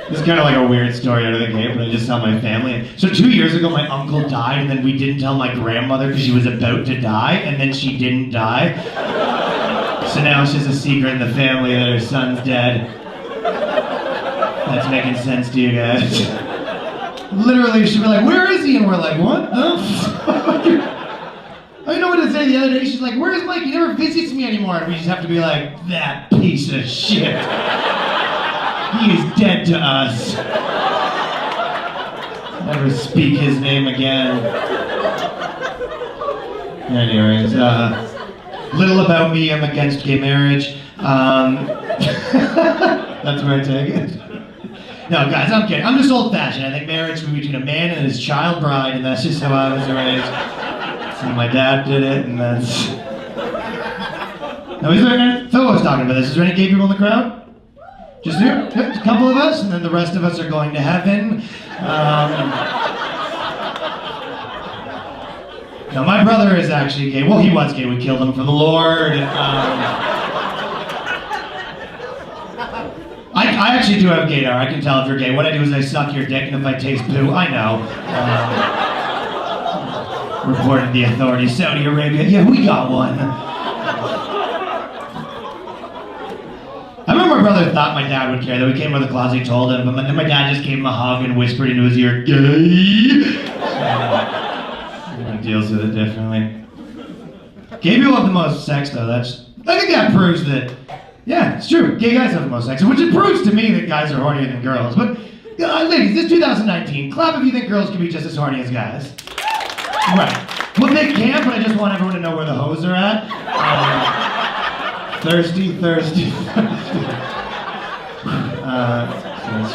This is kind of like a weird story out of the gate, but I just saw my family. So 2 years ago, my uncle died, and then we didn't tell my grandmother because she was about to die, and then she didn't die. So now it's just a secret in the family that her son's dead. That's making sense to you guys. Literally, she'd be like, where is he? And we're like, what the fuck? I didn't know what to say the other day. She's like, where's Mike? He never visits me anymore. And we just have to be like, that piece of shit. He is dead to us. Never speak his name again. Anyways, little about me, I'm against gay marriage. That's where I take it. No, guys, I'm kidding. I'm just old-fashioned. I think marriage should be between a man and his child bride, and that's just how I was raised. So my dad did it, and that's... Now, is there any... Phil was talking about this. Is there any gay people in the crowd? Just here? A couple of us, and then the rest of us are going to heaven. No, my brother is actually gay. Well, he was gay. We killed him for the Lord. I actually do have gaydar. I can tell if you're gay. What I do is I suck your dick, and if I taste poo, I know. Reported the authorities. Saudi Arabia. Yeah, we got one. I remember my brother thought my dad would care, though. He came out of the closet, he told him, but then my dad just gave him a hug and whispered into his ear, gay. So, deals with it differently. Gay people have the most sex, though. I think that proves that Yeah, it's true. Gay guys have the most sex, which it proves to me that guys are hornier than girls. But, ladies, it's 2019. Clap if you think girls can be just as horny as guys. Right. Well, they can, but I just want everyone to know where the hoes are at. Thirsty. So it's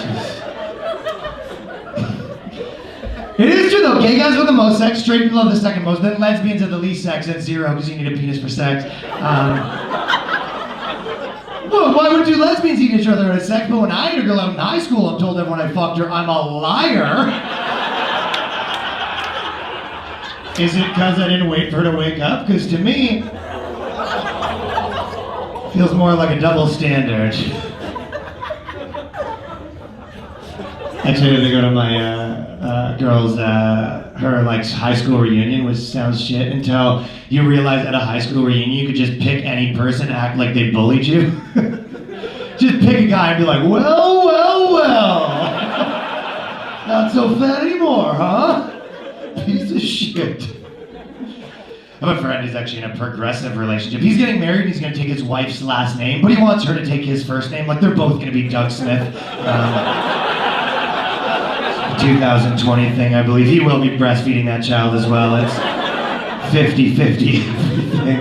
just... It is true though, gay guys have the most sex, straight people have the second most, then lesbians have the least sex at 0 because you need a penis for sex. Well, why would two lesbians eat each other at sex? But when I had a girl out in high school and told everyone I fucked her, I'm a liar. Is it because I didn't wait for her to wake up? Because to me, it feels more like a double standard. Actually, I had to go to my girl's, her like high school reunion, which sounds shit until you realize at a high school reunion you could just pick any person, act like they bullied you. Just pick a guy and be like, well. Not so fat anymore, huh? Piece of shit. I have a friend who's actually in a progressive relationship. He's getting married and he's going to take his wife's last name, but he wants her to take his first name. Like they're both going to be Doug Smith. 2020 thing, I believe. He will be breastfeeding that child as well. It's 50-50 everything.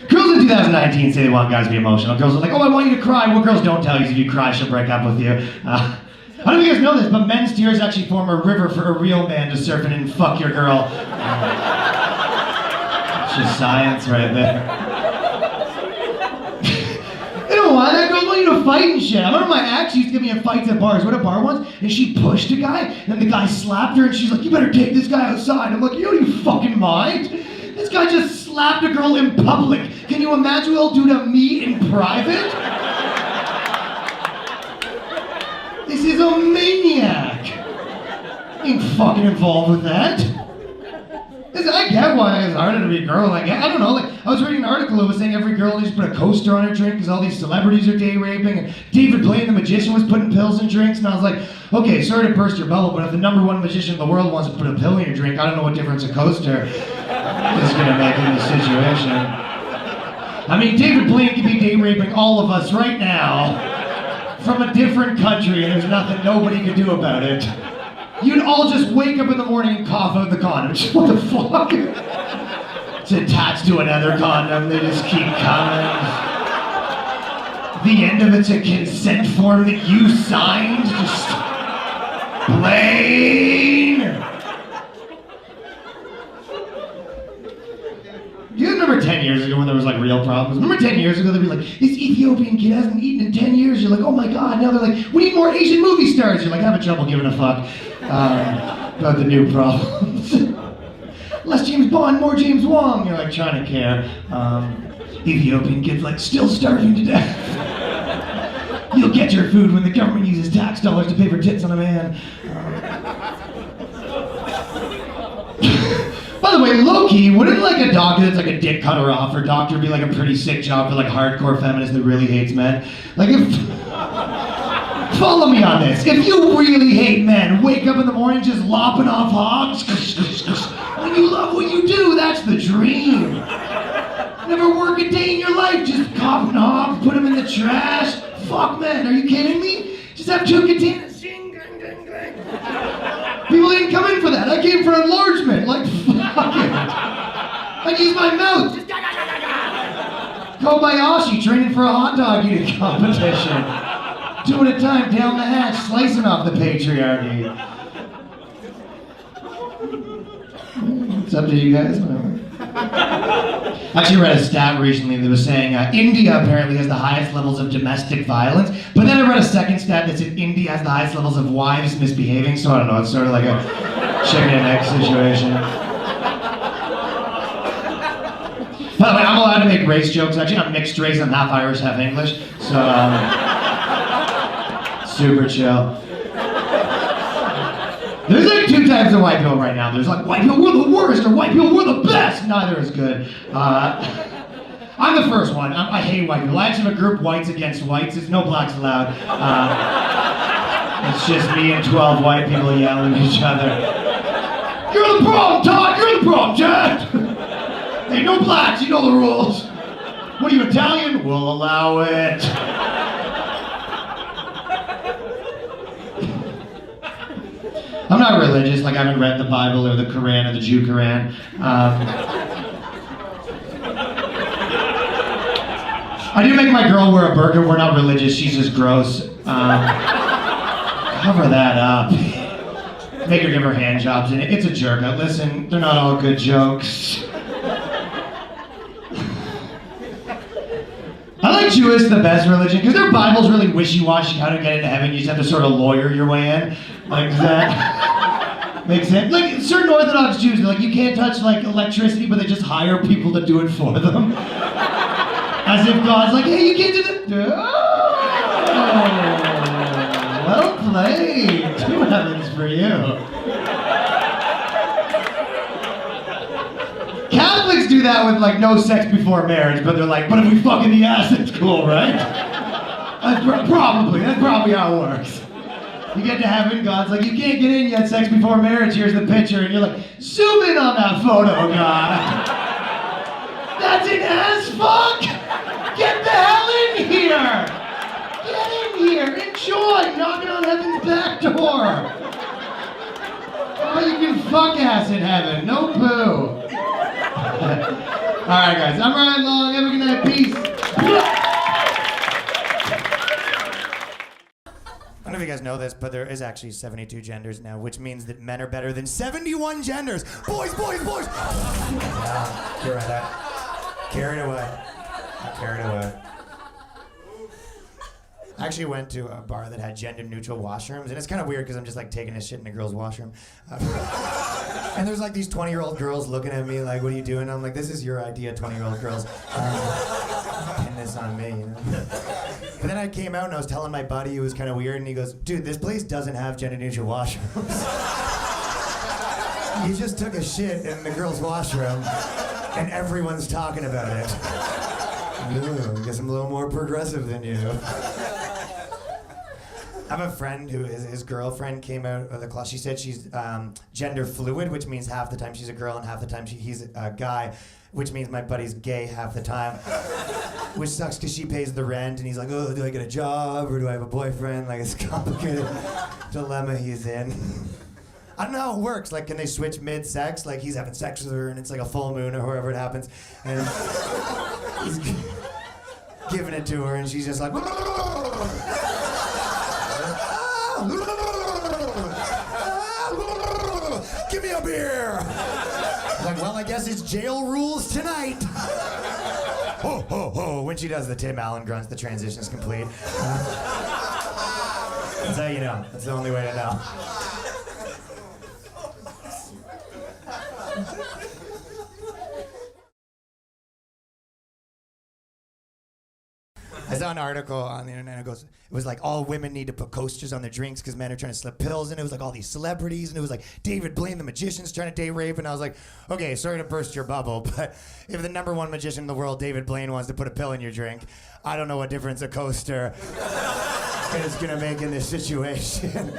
Girls in 2019 say they want guys to be emotional. Girls are like, oh, I want you to cry. What girls don't tell you is if you cry, she'll break up with you. I don't know if you guys know this, but men's tears actually form a river for a real man to surf in and fuck your girl. It's just science right there. You know why? That girl want you to fight and shit. I remember my ex used to get me in fights at bars. We went to a bar once, and she pushed a guy, and the guy slapped her, and she's like, you better take this guy outside. I'm like, you don't even fucking mind? This guy just slapped a girl in public. Can you imagine what he'll do to me in private? This is a maniac. Ain't fucking involved with that. Listen, I get why it's harder to be a girl. Like, I don't know, like, I was reading an article that was saying every girl needs to put a coaster on her drink because all these celebrities are day raping, and David Blaine, the magician, was putting pills in drinks, and I was like, okay, sorry to burst your bubble, but if the #1 magician in the world wants to put a pill in your drink, I don't know what difference a coaster is gonna make in this situation. I mean, David Blaine could be day raping all of us right now from a different country, and there's nothing nobody could do about it. You'd all just wake up in the morning and cough out the condom. What the fuck? It's attached to another condom. They just keep coming. The end of it's a consent form that you signed. Just Blaine. Do you remember 10 years ago when there was like real problems? Remember 10 years ago they'd be like, this Ethiopian kid hasn't eaten in 10 years. You're like, oh my God. Now they're like, we need more Asian movie stars. You're like, having trouble giving a fuck about the new problems. Less James Bond, more James Wong. You're like trying to care. Ethiopian kid's like still starving to death. You'll get your food when the government uses tax dollars to pay for tits on a man. By the way, low-key, wouldn't like a doctor that's like a dick cutter off or doctor be like a pretty sick job for like hardcore feminist that really hates men? Like if... Follow me on this. If you really hate men, wake up in the morning just lopping off hogs. When you love what you do, that's the dream. Never work a day in your life, just copping hogs, put them in the trash. Fuck men, are you kidding me? Just have 2 containers. People didn't come in for that. I came for enlargement. Like, fuck it. I'd use my mouth. Just Kobayashi training for a hot dog eating competition. 2 at a time, down the hatch, slicing off the patriarchy. It's up to you guys, whatever. I actually read a stat recently that was saying India apparently has the highest levels of domestic violence, but then I read a second stat that said India has the highest levels of wives misbehaving, so I don't know, it's sort of like a chicken and egg situation. By the way, I'm allowed to make race jokes. Actually, I'm mixed race, I'm half Irish, half English, so super chill. There's like 2 types of white people right now. There's like white people, we're the worst, or white people, we're the best. Neither is good. I'm the first one. I hate white people. I actually have a group, Whites Against Whites. There's no blacks allowed. It's just me and 12 white people yelling at each other. You're the problem, Todd! You're the problem, Chad! Hey, no blacks, you know the rules. What are you, Italian? We'll allow it. I'm not religious, like I haven't read the Bible or the Quran or the Jew Quran. I do make my girl wear a burqa. We're not religious, she's just gross. Cover that up. Make her give her hand jobs in it. It's a jerk. Listen, they're not all good jokes. I like Jewish the best religion because their Bible's really wishy-washy how to get into heaven. You just have to sort of lawyer your way in. Like, does that make sense? Like, certain Orthodox Jews, they're like, you can't touch, like, electricity, but they just hire people to do it for them. As if God's like, hey, you can't do that. Oh, well played. Two heavens for you. Catholics do that with like no sex before marriage, but they're like, but if we fuck in the ass, it's cool, right? That's probably how it works. You get to heaven, God's like, you can't get in yet, sex before marriage, here's the picture, and you're like, zoom in on that photo, God. That's an ass fuck! Get the hell in here! Get in here, enjoy, knocking on heaven's back door. Oh, you can fuck ass in heaven, no poo. Alright guys, I'm Ryan Long, have a good night, peace. I don't know if you guys know this, but there is actually 72 genders now, which means that men are better than 71 genders. Boys, boys, boys! Yeah, you're right. Carried away. Carried away. I actually went to a bar that had gender-neutral washrooms, and it's kind of weird because I'm just like taking a shit in a girl's washroom. And there's like these 20-year-old girls looking at me like, what are you doing? I'm like, this is your idea, 20-year-old girls. Pin this on me, you know? But then I came out and I was telling my buddy, it was kind of weird, and he goes, dude, this place doesn't have gender-neutral washrooms. You just took a shit in the girl's washroom, and everyone's talking about it. Ooh, I guess I'm a little more progressive than you. I have a friend who his girlfriend came out of the closet. She said she's gender fluid, which means half the time she's a girl and half the time he's a guy, which means my buddy's gay half the time. Which sucks because she pays the rent and he's like, oh, do I get a job or do I have a boyfriend? Like, it's a complicated dilemma he's in. I don't know how it works. Like, can they switch mid-sex? Like, he's having sex with her and it's like a full moon or wherever it happens. And he's giving it to her and she's just like, give me a beer. Like, well, I guess it's jail rules tonight. Ho, ho, ho. When she does the Tim Allen grunts, the transition is complete. That's how you know. That's the only way to know. I saw an article on the internet. It was like all women need to put coasters on their drinks because men are trying to slip pills. And it was like all these celebrities, and it was like David Blaine, the magician's trying to date rape. And I was like, okay, sorry to burst your bubble, but if the #1 magician in the world, David Blaine, wants to put a pill in your drink, I don't know what difference a coaster is gonna make in this situation.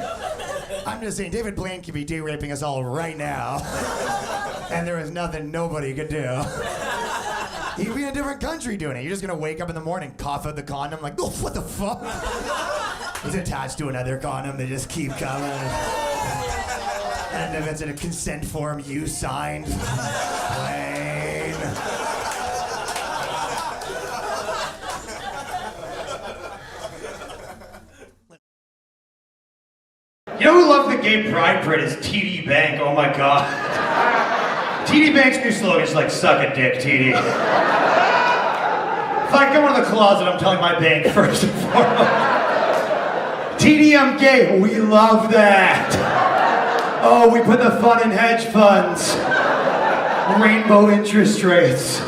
I'm just saying, David Blaine could be date raping us all right now, and there is nothing nobody could do. He'd be in a different country doing it. You're just gonna wake up in the morning, cough out the condom, like, oh, what the fuck? It's attached to another condom, they just keep coming. And if it's in a consent form you signed, plain. You know who loves the gay pride parade is TD Bank. Oh my god. TD Bank's new slogan is like, suck a dick, TD. If I come out of the closet, I'm telling my bank first and foremost. TD, I'm gay. We love that. Oh, we put the fun in hedge funds. Rainbow interest rates.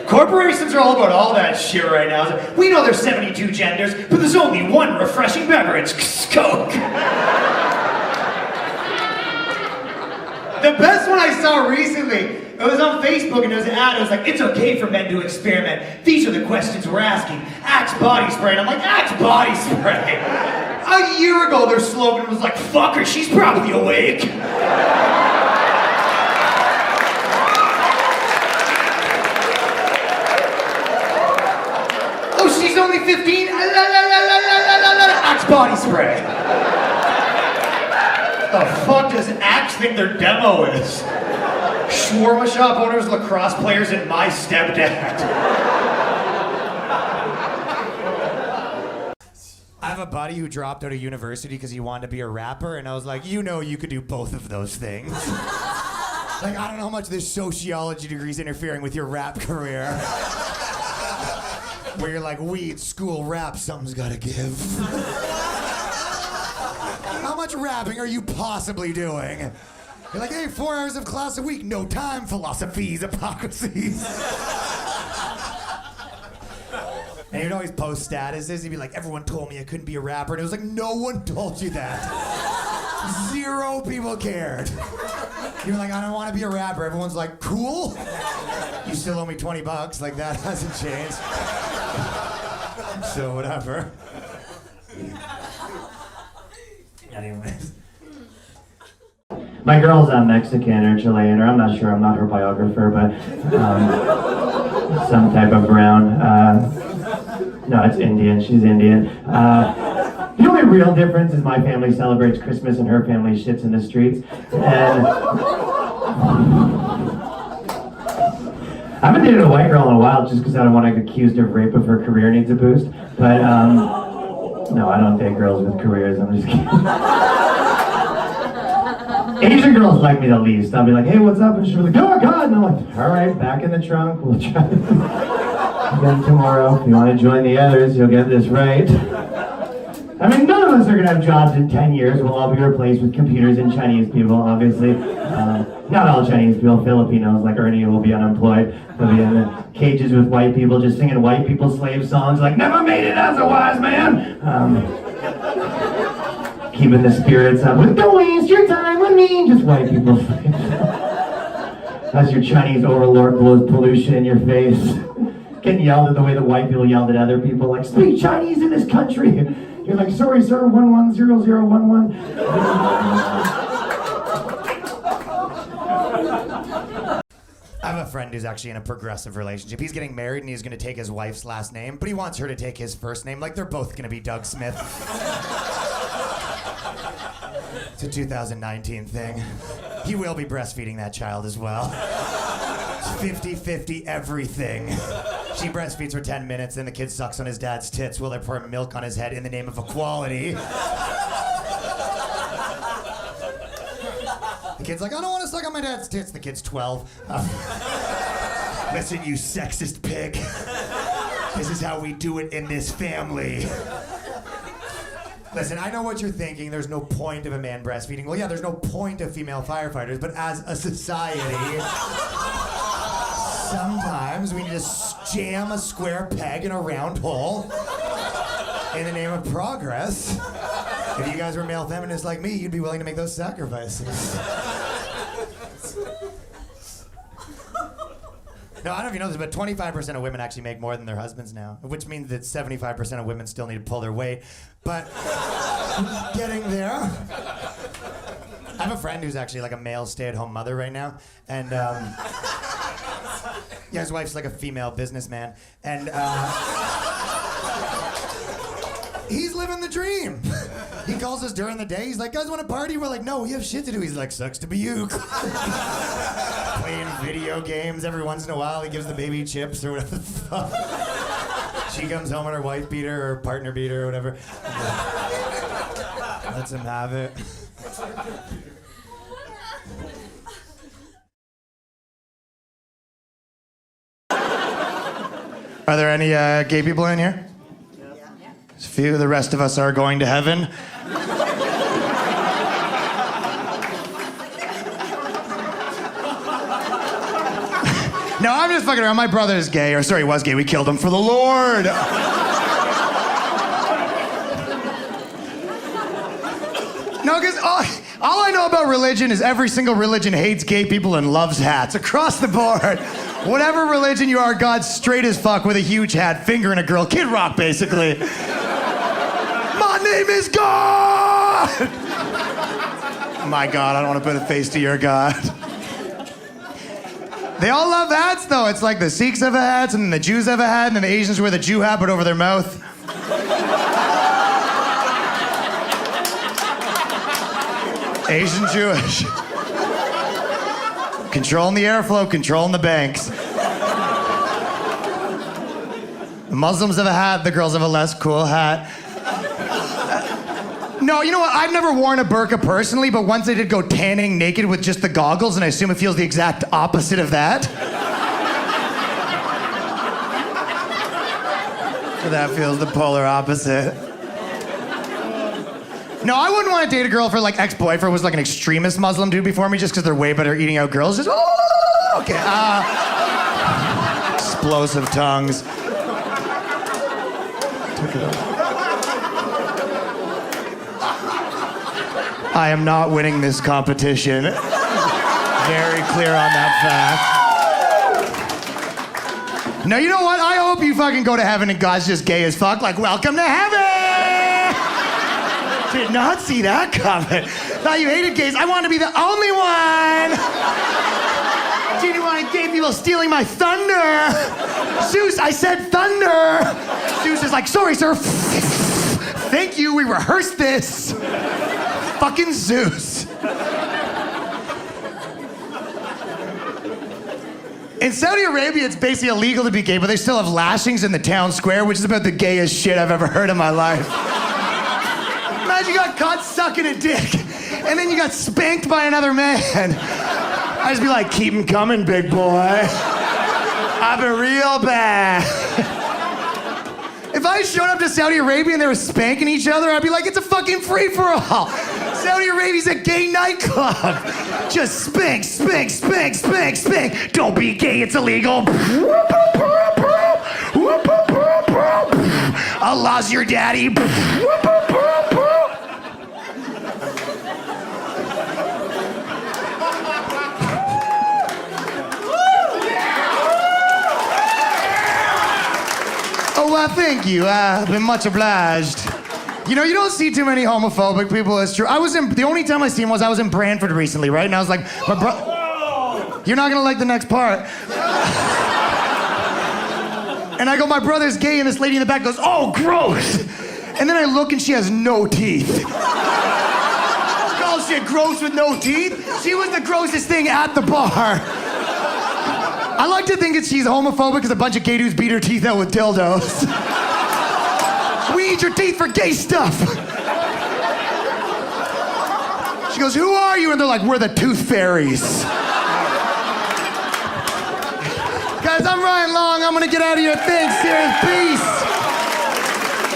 Corporations are all about all that shit right now. We know there's 72 genders, but there's only one refreshing beverage, Coke. The best one I saw recently, it was on Facebook and it was an ad, it was like, it's okay for men to experiment. These are the questions we're asking. Axe body spray. And I'm like, Axe body spray? A year ago their slogan was like, fuck her, she's probably awake. 2015 Axe body spray. The fuck does Axe think their demo is? Shawarma shop owners, lacrosse players, and my stepdad. I have a buddy who dropped out of university because he wanted to be a rapper, and I was like, you know, you could do both of those things. Like, I don't know how much this sociology degree is interfering with your rap career. Where you're like, weed, school, rap, something's gotta give. How much rapping are you possibly doing? You're like, hey, 4 hours of class a week, no time, philosophies, hypocrisies. And he'd always post statuses. He'd be like, everyone told me I couldn't be a rapper. And it was like, no one told you that. 0 people cared. You're like, I don't want to be a rapper. Everyone's like, cool. You still owe me $20. Like, that hasn't changed. So, whatever. Anyways. My girl's Mexican or Chilean, or I'm not sure, I'm not her biographer, but some type of brown. No, it's Indian, she's Indian. The only real difference is my family celebrates Christmas and her family shits in the streets. And I haven't dated a white girl in a while just because I don't want to get accused of rape if her career needs a boost. But no, I don't date girls with careers, I'm just kidding. Asian girls like me the least. I'll be like, hey, what's up? And she'll be like, oh, God. And I'm like, all right, back in the trunk. We'll try again tomorrow. If you want to join the others, you'll get this right. I mean, none of us are going to have jobs in 10 years. We'll all be replaced with computers and Chinese people, obviously. Not all Chinese people. Filipinos like Ernie will be unemployed. They'll be in the cages with white people just singing white people slave songs like, never made it as a wise man. Keeping the spirits up with, don't waste your time with me. Just white people. As your Chinese overlord blows pollution in your face. Getting yelled at the way that white people yelled at other people, like, speak Chinese in this country. You're like, sorry, sir, 110011. I have a friend who's actually in a progressive relationship. He's getting married and he's going to take his wife's last name, but he wants her to take his first name. Like, they're both going to be Doug Smith. It's a 2019 thing. He will be breastfeeding that child as well. It's 50-50 everything. She breastfeeds for 10 minutes, then the kid sucks on his dad's tits while they pour milk on his head in the name of equality. The kid's like, I don't want to suck on my dad's tits. The kid's 12. Listen, you sexist pig. This is how we do it in this family. Listen, I know what you're thinking. There's no point of a man breastfeeding. Well, yeah, there's no point of female firefighters, but as a society, sometimes we need to jam a square peg in a round hole in the name of progress. If you guys were male feminists like me, you'd be willing to make those sacrifices. No, I don't know if you know this, but 25% of women actually make more than their husbands now, which means that 75% of women still need to pull their weight. But getting there. I have a friend who's actually like a male stay-at-home mother right now, and yeah, his wife's like a female businessman, and he's living the dream. He calls us during the day. He's like, guys want to party? We're like, no, we have shit to do. He's like, sucks to be you. Playing video games every once in a while. He gives the baby chips or whatever the fuck. She comes home in her wife beater or partner beater or whatever. Lets him have it. Are there any gay people in here? There's a few. The rest of us are going to heaven. No, I'm just fucking around. My brother's gay, or sorry, he was gay. We killed him for the Lord. No, because all I know about religion is every single religion hates gay people and loves hats across the board. Whatever religion you are, God's straight as fuck with a huge hat, fingering a girl. Kid Rock, basically. My name is God! My God, I don't want to put a face to your God. They all love hats, though. It's like the Sikhs have a hat, and then the Jews have a hat, and then the Asians wear the Jew hat, but over their mouth. Asian Jewish. Controlling the airflow, controlling the banks. The Muslims have a hat, the girls have a less cool hat. No, you know what? I've never worn a burqa personally, but once I did go tanning naked with just the goggles, and I assume it feels the exact opposite of that. So that feels the polar opposite. No, I wouldn't want to date a girl if her like ex-boyfriend was like an extremist Muslim dude before me, just because they're way better at eating out girls. Just okay. Explosive tongues. I am not winning this competition. Very clear on that fact. No, you know what? I hope you fucking go to heaven and God's just gay as fuck. Like, welcome to heaven! Did not see that coming. Thought you hated gays. I want to be the only one! Didn't want gay people stealing my thunder! Zeus, I said thunder! Zeus is like, sorry, sir. Thank you, we rehearsed this. Fucking Zeus. In Saudi Arabia, it's basically illegal to be gay, but they still have lashings in the town square, which is about the gayest shit I've ever heard in my life. Imagine you got caught sucking a dick, and then you got spanked by another man. I'd just be like, keep him coming, big boy. I've been real bad. If I showed up to Saudi Arabia and they were spanking each other, I'd be like, it's a fucking free-for-all. Saudi Arabia's a gay nightclub. Just spank, spank, spank, spank, spank. Don't be gay, it's illegal. Allah's your daddy. Oh, well, thank you. I've been much obliged. You know, you don't see too many homophobic people, it's true. The only time I seen was I was in Brantford recently, right? And I was like, you're not gonna like the next part. And I go, my brother's gay, and this lady in the back goes, oh, gross. And then I look and she has no teeth. Oh shit, gross with no teeth? She was the grossest thing at the bar. I like to think that she's homophobic because a bunch of gay dudes beat her teeth out with dildos. We eat your teeth for gay stuff. She goes, who are you? And they're like, we're the tooth fairies. Guys, I'm Ryan Long. I'm gonna get out of here. Thanks, serious peace.